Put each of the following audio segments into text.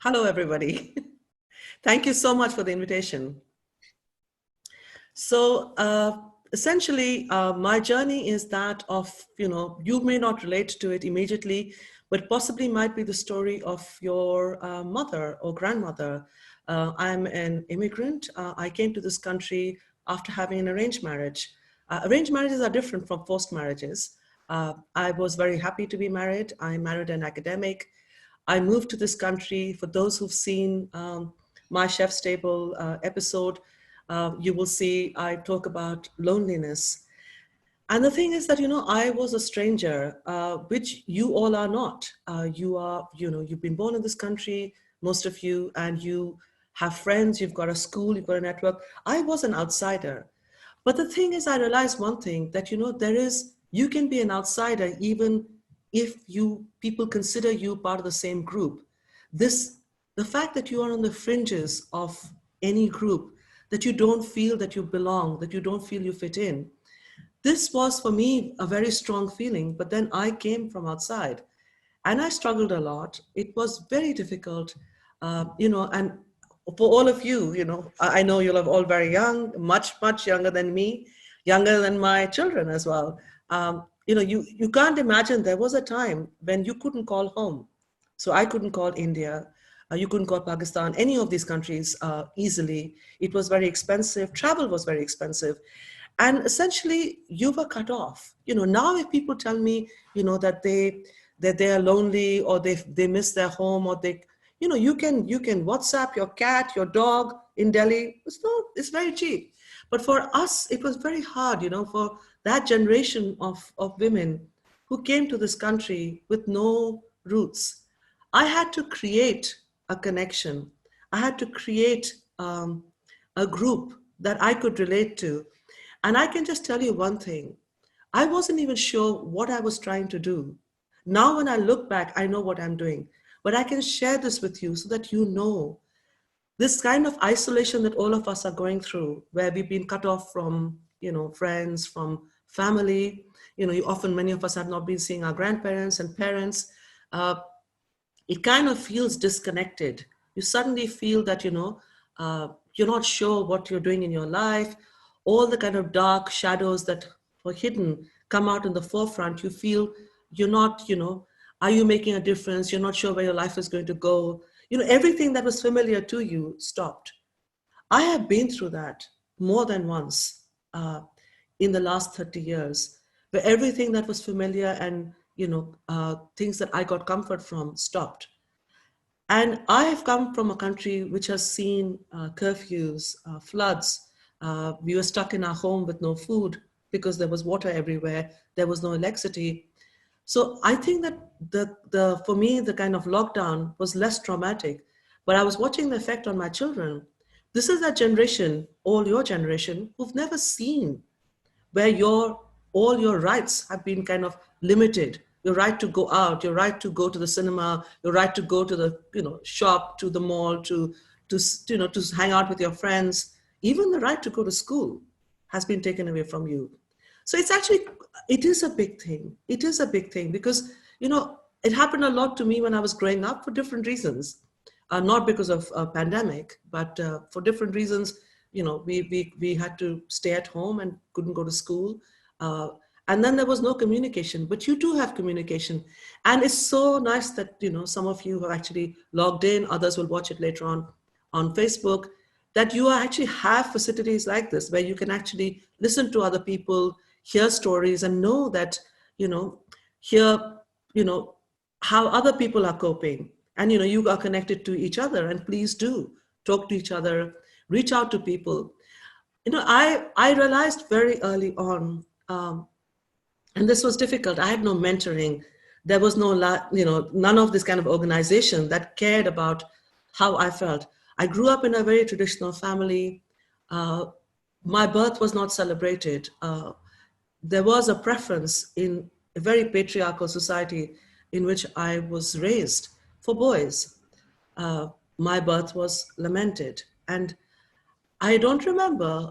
Hello, everybody. Thank you so much for the invitation. So essentially, my journey is that of, you may not relate to it immediately, but possibly might be the story of your mother or grandmother. I'm an immigrant. I came to this country after having an arranged marriage. Arranged marriages are different from forced marriages. I was very happy to be married. I married an academic. I moved to this country. For those who've seen my Chef's Table episode, you will see I talk about loneliness. And the thing is that, I was a stranger, which you all are not. You are, you've been born in this country, most of you, and you have friends, you've got a school, you've got a network. I was an outsider. But the thing is, I realized one thing that, you can be an outsider even if people consider you part of the same group. The fact that you are on the fringes of any group, that you don't feel that you belong, that you don't feel you fit in, this was for me a very strong feeling. But then I came from outside and I struggled a lot. It was very difficult, and for all of you, I know you're all very young, much, much younger than me, younger than my children as well. You can't imagine there was a time when you couldn't call home. So I couldn't call India. You couldn't call Pakistan, any of these countries easily. It was very expensive. Travel was very expensive. And essentially, you were cut off. Now if people tell me, that they are lonely or they miss their home or you can WhatsApp your cat, your dog in Delhi. It's very cheap. But for us, it was very hard, for that generation of women who came to this country with no roots. I had to create a connection. I had to create a group that I could relate to. And I can just tell you one thing. I wasn't even sure what I was trying to do. Now, when I look back, I know what I'm doing. But I can share this with you so that you know this kind of isolation that all of us are going through, where we've been cut off from, friends, from family. Often many of us have not been seeing our grandparents and parents. It kind of feels disconnected. You suddenly feel that, you're not sure what you're doing in your life. All the kind of dark shadows that were hidden come out in the forefront. You feel you're not, are you making a difference? You're not sure where your life is going to go. Everything that was familiar to you stopped. I have been through that more than once in the last 30 years, where everything that was familiar and, things that I got comfort from stopped. And I have come from a country which has seen curfews, floods. We were stuck in our home with no food because there was water everywhere. There was no electricity. So I think that for me, the kind of lockdown was less traumatic, but I was watching the effect on my children. This is that generation, all your generation, who've never seen where all your rights have been kind of limited. Your right to go out, your right to go to the cinema, your right to go to the shop, to the mall, to hang out with your friends. Even the right to go to school has been taken away from you. So it is a big thing. It is a big thing because it happened a lot to me when I was growing up for different reasons. Not because of a pandemic, but for different reasons. We had to stay at home and couldn't go to school. And then there was no communication, but you do have communication. And it's so nice that, some of you have actually logged in, others will watch it later on Facebook, that you actually have facilities like this where you can actually listen to other people, hear stories and know that, hear, how other people are coping. And, you are connected to each other, and please do talk to each other, reach out to people. I realized very early on, and this was difficult. I had no mentoring. There was none of this kind of organization that cared about how I felt. I grew up in a very traditional family. My birth was not celebrated. There was a preference in a very patriarchal society in which I was raised for boys. My birth was lamented. And I don't remember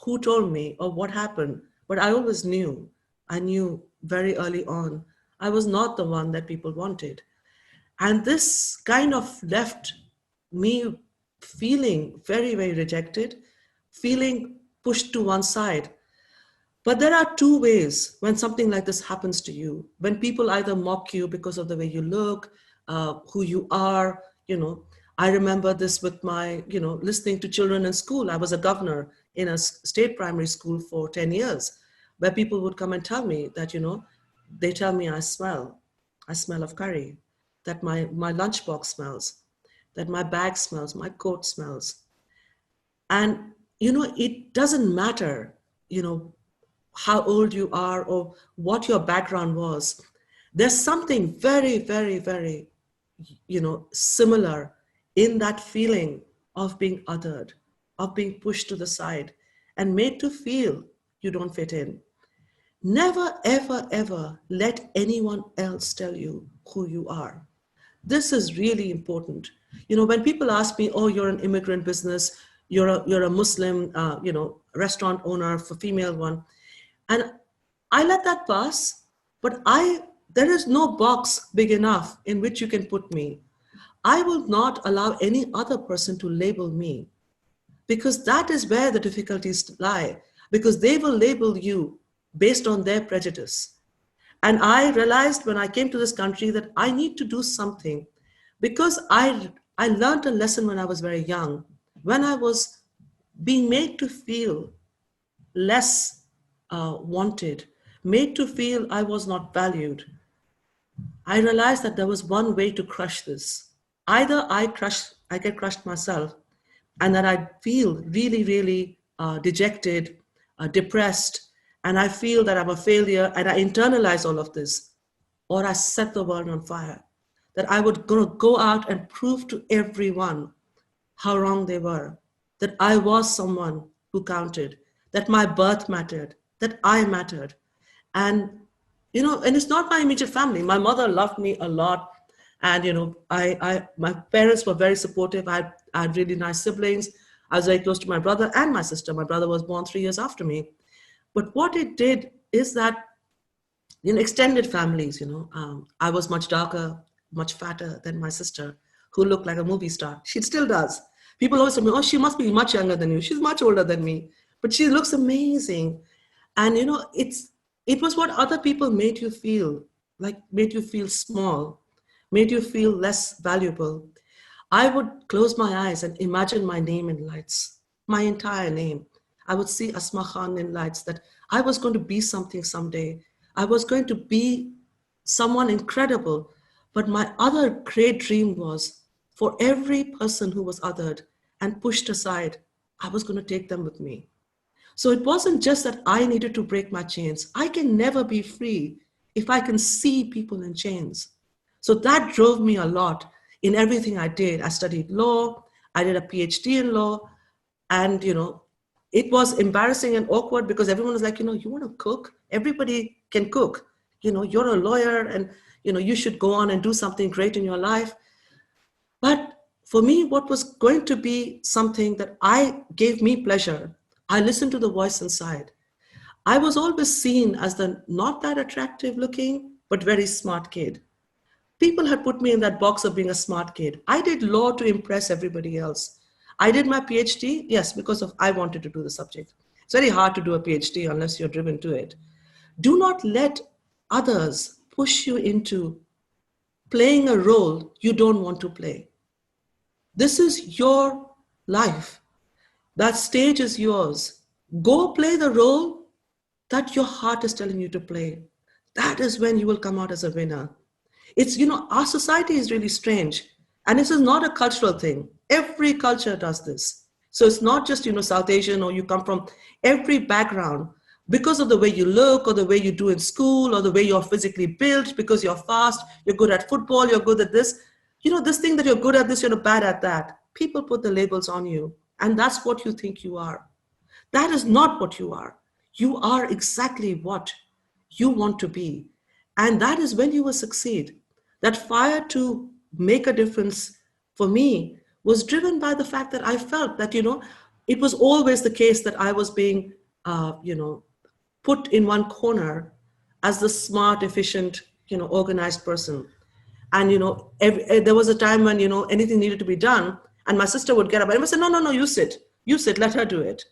who told me or what happened, but I always knew. I knew very early on I was not the one that people wanted. And this kind of left me feeling very, very rejected, feeling pushed to one side. But there are two ways when something like this happens to you. When people either mock you because of the way you look, who you are, I remember this with my, listening to children in school. I was a governor in a state primary school for 10 years, where people would come and tell me that, they tell me I smell of curry, that my lunchbox smells, that my bag smells, my coat smells. And, it doesn't matter, how old you are or what your background was. There's something very, very, very, similar in that feeling of being othered, of being pushed to the side and made to feel you don't fit in. Never, ever, ever let anyone else tell you who you are. This is really important. When people ask me, oh, you're an immigrant business, you're a Muslim, restaurant owner for female one, and I let that pass, but there is no box big enough in which you can put me. I will not allow any other person to label me, because that is where the difficulties lie, because they will label you based on their prejudice. And I realized when I came to this country that I need to do something, because I learned a lesson when I was very young, when I was being made to feel less wanted, made to feel I was not valued. I realized that there was one way to crush this. Either I get crushed myself, and that I feel really, really dejected, depressed, and I feel that I'm a failure, and I internalize all of this, or I set the world on fire. That I would go out and prove to everyone how wrong they were, that I was someone who counted, that my birth mattered, that I mattered. And, and it's not my immediate family. My mother loved me a lot. And, my parents were very supportive. I had really nice siblings. I was very close to my brother and my sister. My brother was born 3 years after me. But what it did is that in extended families, I was much darker, much fatter than my sister, who looked like a movie star. She still does. People always tell me, oh, she must be much younger than you. She's much older than me, but she looks amazing. And, it was what other people made you feel, like made you feel small, made you feel less valuable. I would close my eyes and imagine my name in lights, my entire name. I would see Asma Khan in lights, that I was going to be something someday. I was going to be someone incredible. But my other great dream was for every person who was othered and pushed aside, I was going to take them with me. So it wasn't just that I needed to break my chains. I can never be free if I can see people in chains. So that drove me a lot in everything I did. I studied law, I did a PhD in law, and, it was embarrassing and awkward because everyone was like, you want to cook? Everybody can cook. You're a lawyer and, you should go on and do something great in your life. But for me, what was going to be something that gave me pleasure, I listened to the voice inside. I was always seen as the not that attractive looking, but very smart kid. People had put me in that box of being a smart kid. I did law to impress everybody else. I did my PhD, yes, because I wanted to do the subject. It's very hard to do a PhD unless you're driven to it. Do not let others push you into playing a role you don't want to play. This is your life. That stage is yours. Go play the role that your heart is telling you to play. That is when you will come out as a winner. It's, our society is really strange. And this is not a cultural thing. Every culture does this. So it's not just, South Asian or you come from every background. Because of the way you look or the way you do in school or the way you're physically built, because you're fast, you're good at football, you're good at this. This thing that you're good at this, you're bad at that. People put the labels on you. And that's what you think you are. That is not what you are. You are exactly what you want to be. And that is when you will succeed. That fire to make a difference for me was driven by the fact that I felt that, it was always the case that I was being, put in one corner as the smart, efficient, organized person. And, there was a time when, anything needed to be done. And my sister would get up and I would say, no, no, no, you sit, let her do it.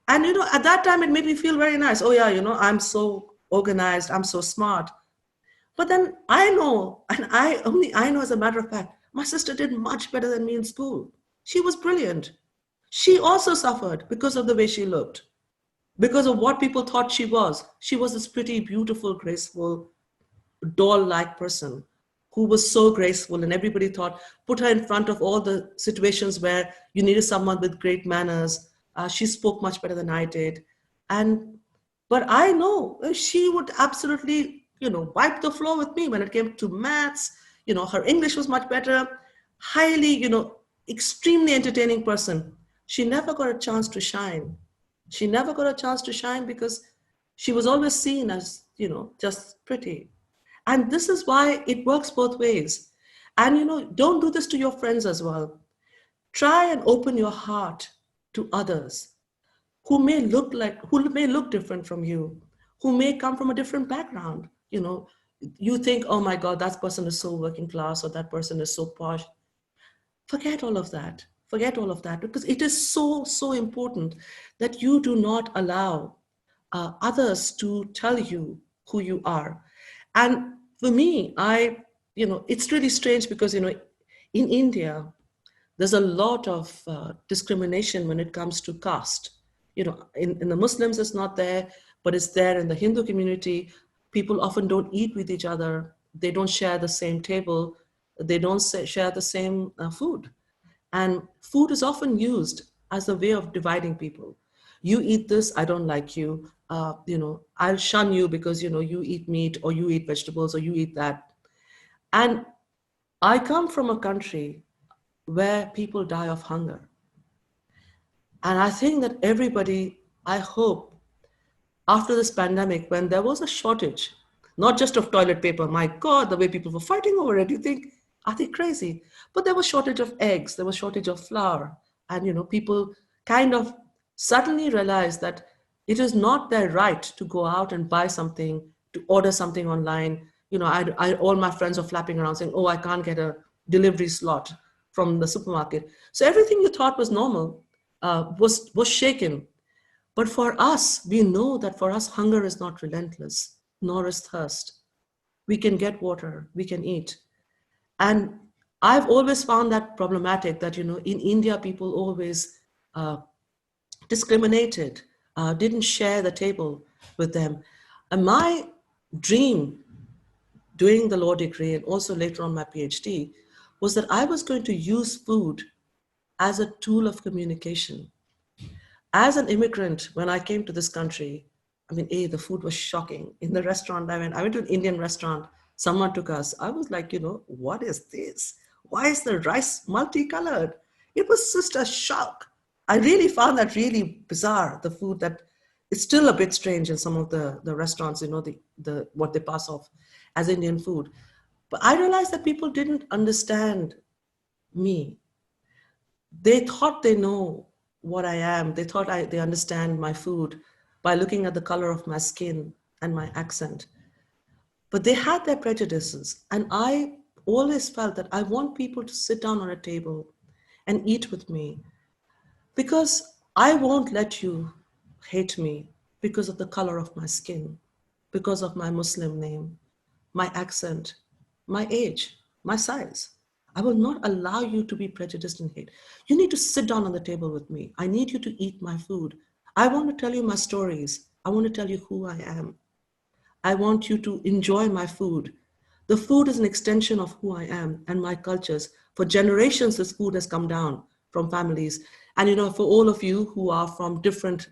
And, at that time, it made me feel very nice. Oh yeah, I'm so organized. I'm so smart. But then I know, and I know as a matter of fact, my sister did much better than me in school. She was brilliant. She also suffered because of the way she looked, because of what people thought she was. She was this pretty, beautiful, graceful, doll-like person who was so graceful, and everybody thought, put her in front of all the situations where you needed someone with great manners. She spoke much better than I did. But I know she would absolutely, wipe the floor with me when it came to maths. Her English was much better, highly, extremely entertaining person. She never got a chance to shine. She never got a chance to shine because she was always seen as, just pretty. And this is why it works both ways. And, don't do this to your friends as well. Try and open your heart to others who may look different from you, who may come from a different background. You think, oh my God, that person is so working class or that person is so posh. Forget all of that. Forget all of that, because it is so, so important that you do not allow others to tell you who you are. And for me, it's really strange because, in India, there's a lot of discrimination when it comes to caste. In the Muslims, it's not there, but it's there in the Hindu community. People often don't eat with each other. They don't share the same table. They don't share the same food. And food is often used as a way of dividing people. You eat this, I don't like you. I'll shun you because, you eat meat or you eat vegetables or you eat that. And I come from a country where people die of hunger. And I think that everybody, I hope, after this pandemic, when there was a shortage, not just of toilet paper, my God, the way people were fighting over it, you think, are they crazy? But there was shortage of eggs, there was shortage of flour. And, people kind of suddenly realized that it is not their right to go out and buy something, to order something online. All my friends are flapping around saying, oh, I can't get a delivery slot from the supermarket. So everything you thought was normal was shaken. But for us, we know that for us, hunger is not relentless, nor is thirst. We can get water, we can eat. And I've always found that problematic that, in India, people always discriminated, didn't share the table with them. And my dream doing the law degree and also later on my PhD was that I was going to use food as a tool of communication. As an immigrant, when I came to this country, the food was shocking. In the restaurant I went to an Indian restaurant, someone took us. I was like, what is this? Why is the rice multicolored? It was just a shock. I really found that really bizarre, the food that it's still a bit strange in some of the restaurants, the what they pass off as Indian food. But I realized that people didn't understand me. They thought they know what I am. They thought they understand my food by looking at the color of my skin and my accent. But they had their prejudices. And I always felt that I want people to sit down on a table and eat with me, because I won't let you hate me because of the color of my skin, because of my Muslim name, my accent, my age, my size. I will not allow you to be prejudiced and hate. You need to sit down on the table with me. I need you to eat my food. I want to tell you my stories. I want to tell you who I am. I want you to enjoy my food. The food is an extension of who I am and my cultures. For generations, this food has come down from families. And, for all of you who are from different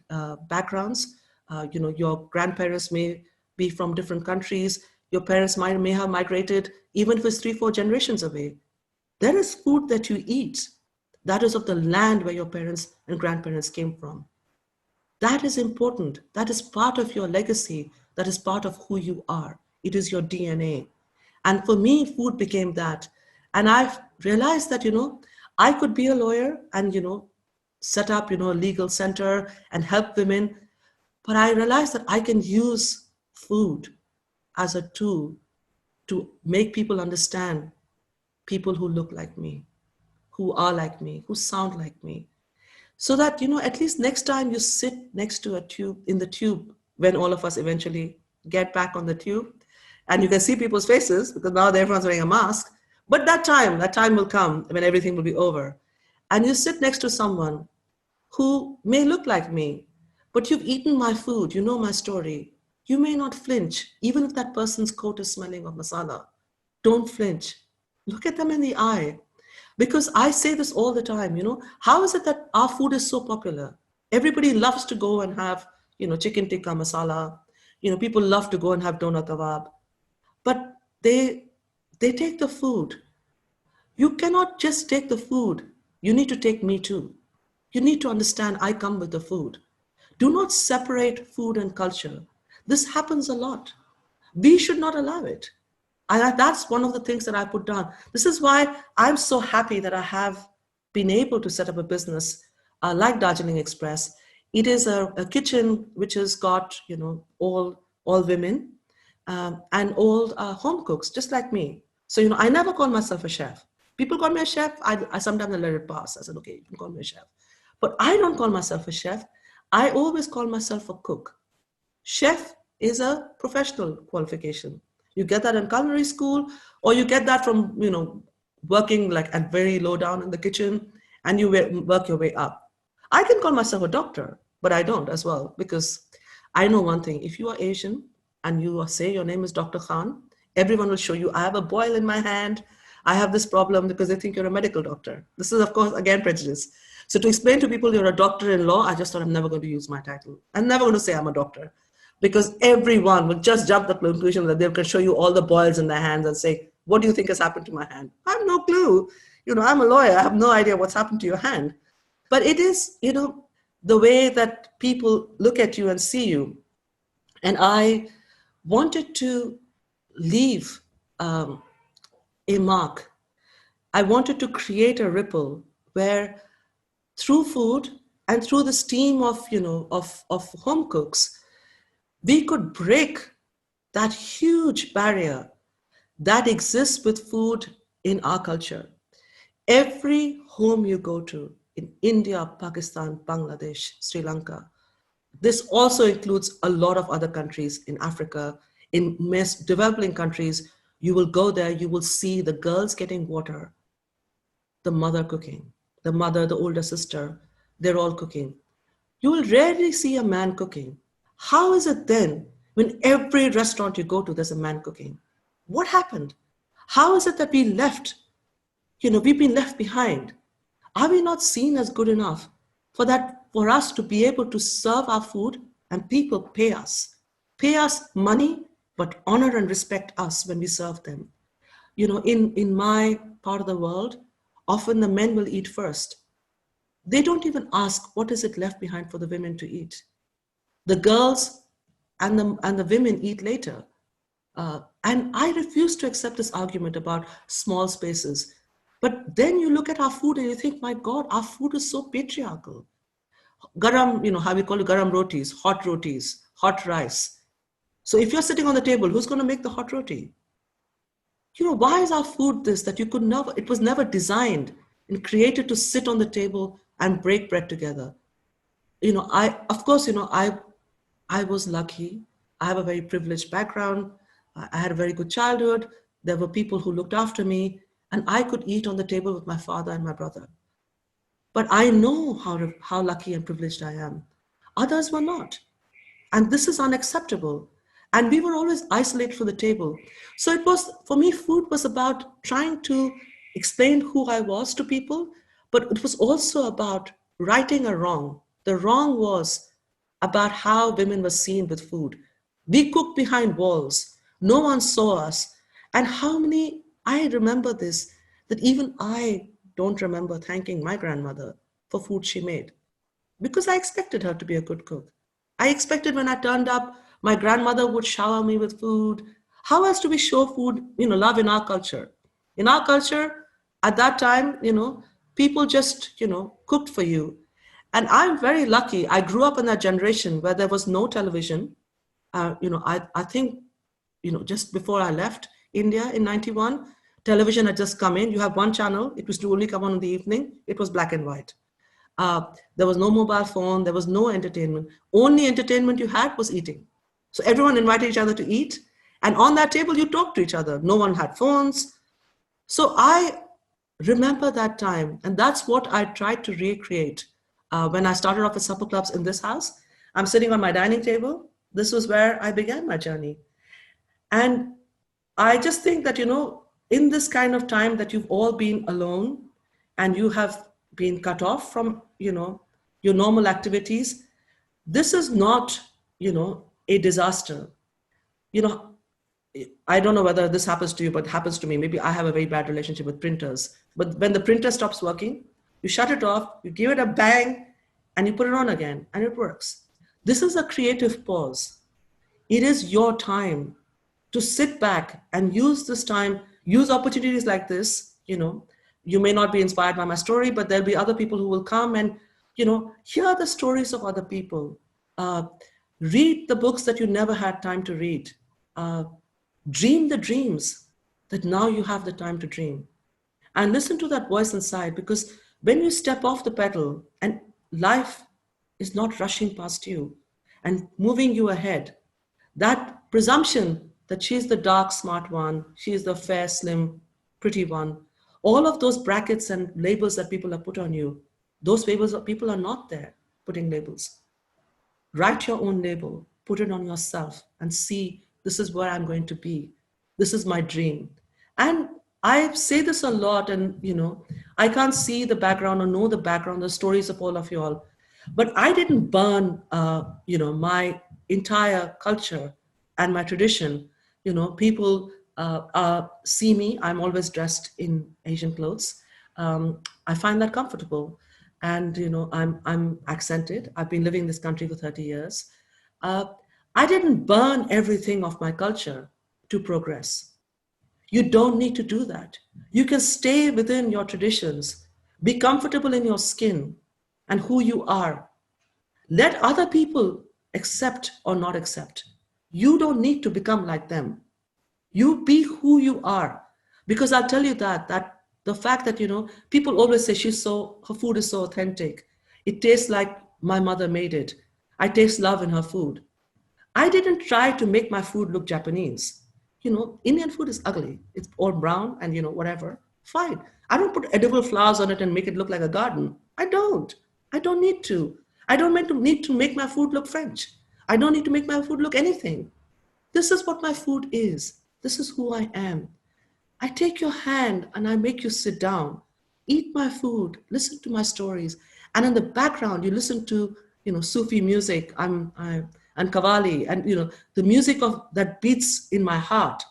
backgrounds, your grandparents may be from different countries. Your parents may have migrated, even if it's 3-4 generations away. There is food that you eat that is of the land where your parents and grandparents came from. That is important. That is part of your legacy. That is part of who you are. It is your DNA. And for me, food became that. And I've realized that, I could be a lawyer and, set up, a legal center and help women. But I realized that I can use food as a tool to make people understand people who look like me, who are like me, who sound like me. So that, at least next time you sit next to a tube, in the tube, when all of us eventually get back on the tube, and you can see people's faces because now everyone's wearing a mask. But that time will come when everything will be over. And you sit next to someone who may look like me, but you've eaten my food, you know my story. You may not flinch, even if that person's coat is smelling of masala. Don't flinch. Look at them in the eye. Because I say this all the time, how is it that our food is so popular? Everybody loves to go and have, chicken tikka masala. People love to go and have doner kebab. But they take the food. You cannot just take the food. You need to take me too. You need to understand I come with the food. Do not separate food and culture. This happens a lot. We should not allow it. And that's one of the things that I put down. This is why I'm so happy that I have been able to set up a business like Darjeeling Express. It is a kitchen which has got, all women and all home cooks, just like me. So, I never call myself a chef. People call me a chef. I sometimes let it pass. I said, okay, you can call me a chef. But I don't call myself a chef. I always call myself a cook. Chef is a professional qualification. You get that in culinary school, or you get that from, working like at very low down in the kitchen, and you work your way up. I can call myself a doctor, but I don't as well, because I know one thing. If you are Asian and you say your name is Dr. Khan, everyone will show you, I have a boil in my hand. I have this problem, because they think you're a medical doctor. This is, of course, again, prejudice. So to explain to people you're a doctor-in-law, I just thought I'm never going to use my title. I'm never going to say I'm a doctor, because everyone will just jump the conclusion that they can show you all the boils in their hands and say, what do you think has happened to my hand? I have no clue. I'm a lawyer. I have no idea what's happened to your hand. But it is, the way that people look at you and see you. And I wanted to leave a mark. I wanted to create a ripple where through food and through this team of, of home cooks, we could break that huge barrier that exists with food in our culture. Every home you go to in India, Pakistan, Bangladesh, Sri Lanka, this also includes a lot of other countries in Africa, in most developing countries, you will go there, you will see the girls getting water, the mother cooking, the mother, the older sister, they're all cooking. You will rarely see a man cooking. How is it then when every restaurant you go to, there's a man cooking? What happened? How is it that we left? We've been left behind. Are we not seen as good enough for us to be able to serve our food and people pay us money, but honor and respect us when we serve them? In my part of the world, often the men will eat first. They don't even ask, what is it left behind for the women to eat? The girls and the women eat later. And I refuse to accept this argument about small spaces. But then you look at our food and you think, my God, our food is so patriarchal. Garam, how we call it, garam rotis, hot rice. So if you're sitting on the table, who's going to make the hot roti? Why is our food this, that it was never designed and created to sit on the table and break bread together? I was lucky. I have a very privileged background. I had a very good childhood. There were people who looked after me, and I could eat on the table with my father and my brother. But I know how lucky and privileged I am. Others were not. And this is unacceptable. And we were always isolated from the table. So it was, for me, food was about trying to explain who I was to people, but it was also about righting a wrong. The wrong was about how women were seen with food. We cooked behind walls. No one saw us. And I remember this, that even I don't remember thanking my grandmother for food she made, because I expected her to be a good cook. I expected when I turned up, my grandmother would shower me with food. How else do we show food, love in our culture? In our culture, at that time, people just, cooked for you. And I'm very lucky. I grew up in that generation where there was no television. I think, just before I left, India in 91. Television had just come in. You have one channel. It was to only come on in the evening. It was black and white. Uh, there was no mobile phone. There was no entertainment. Only entertainment you had was eating. So everyone invited each other to eat. And on that table, you talked to each other. No one had phones. So I remember that time. And that's what I tried to recreate when I started off with supper clubs in this house. I'm sitting on my dining table. This was where I began my journey. And I just think that, in this kind of time that you've all been alone and you have been cut off from, your normal activities, this is not, a disaster. You know, I don't know whether this happens to you, but it happens to me. Maybe I have a very bad relationship with printers. But when the printer stops working, you shut it off, you give it a bang, and you put it on again, and it works. This is a creative pause. It is your time to sit back and use this time, use opportunities like this. You may not be inspired by my story, but there'll be other people who will come and, hear the stories of other people. Read the books that you never had time to read. Dream the dreams that now you have the time to dream. And listen to that voice inside, because when you step off the pedal and life is not rushing past you and moving you ahead, that presumption that she's the dark, smart one, she's the fair, slim, pretty one, all of those brackets and labels that people have put on you, those labels, people are not there putting labels. Write your own label, put it on yourself and see, this is where I'm going to be. This is my dream. And I say this a lot, and I can't see the background or know the background, the stories of all of you all, but I didn't burn, my entire culture and my tradition. People see me. I'm always dressed in Asian clothes. I find that comfortable, and I'm accented. I've been living in this country for 30 years. I didn't burn everything of my culture to progress. You don't need to do that. You can stay within your traditions, be comfortable in your skin and who you are. Let other people accept or not accept. You don't need to become like them. You be who you are. Because I'll tell you that the fact that, people always say her food is so authentic. It tastes like my mother made it. I taste love in her food. I didn't try to make my food look Japanese. Indian food is ugly. It's all brown and, whatever. Fine. I don't put edible flowers on it and make it look like a garden. I don't need to. I don't need to make my food look French. I don't need to make my food look anything. This is what my food is. This is who I am. I take your hand and I make you sit down, eat my food, listen to my stories. And in the background, you listen to, Sufi music and Qawwali and, the music that beats in my heart.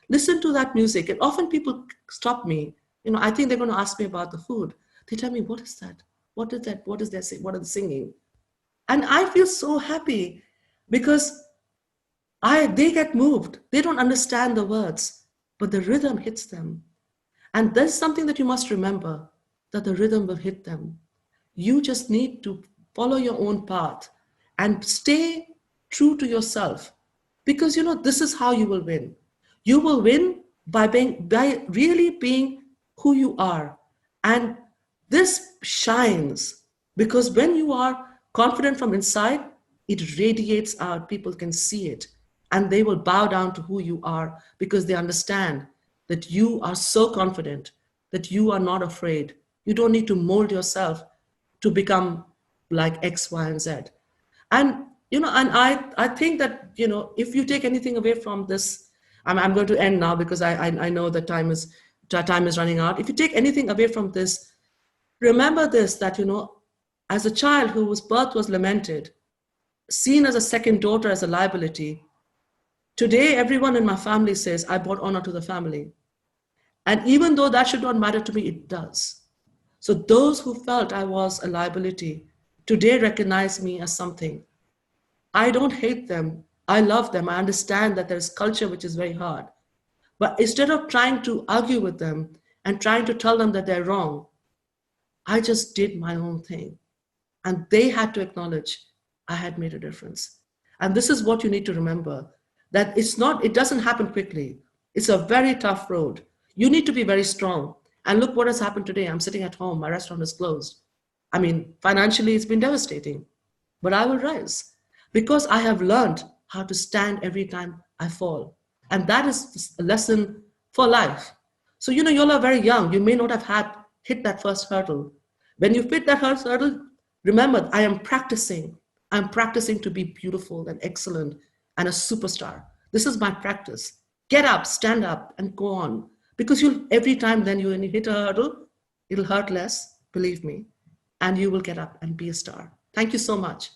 Listen to that music. And often people stop me. I think they're going to ask me about the food. They tell me, what is that? What is that? What is they say? What are they singing? And I feel so happy because they get moved. They don't understand the words, but the rhythm hits them. And there's something that you must remember, that the rhythm will hit them. You just need to follow your own path and stay true to yourself, because this is how you will win. You will win by really being who you are. And this shines because when you are confident from inside, it radiates out. People can see it and they will bow down to who you are because they understand that you are so confident, that you are not afraid. You don't need to mold yourself to become like X, Y, and Z. And, and I think that, if you take anything away from this, I'm going to end now because I know that time is running out. If you take anything away from this, remember this, that, as a child whose birth was lamented, seen as a second daughter, as a liability, today everyone in my family says, I brought honor to the family. And even though that should not matter to me, it does. So those who felt I was a liability today recognize me as something. I don't hate them. I love them. I understand that there's culture which is very hard. But instead of trying to argue with them and trying to tell them that they're wrong, I just did my own thing. And they had to acknowledge I had made a difference. And this is what you need to remember, that it doesn't happen quickly. It's a very tough road. You need to be very strong. And look what has happened today. I'm sitting at home, my restaurant is closed. I mean, financially, it's been devastating, but I will rise because I have learned how to stand every time I fall. And that is a lesson for life. So, you all are very young. You may not have hit that first hurdle. When you hit that first hurdle, remember, I am practicing. I'm practicing to be beautiful and excellent and a superstar. This is my practice. Get up, stand up, and go on. Because every time then when you hit a hurdle, it'll hurt less, believe me, and you will get up and be a star. Thank you so much.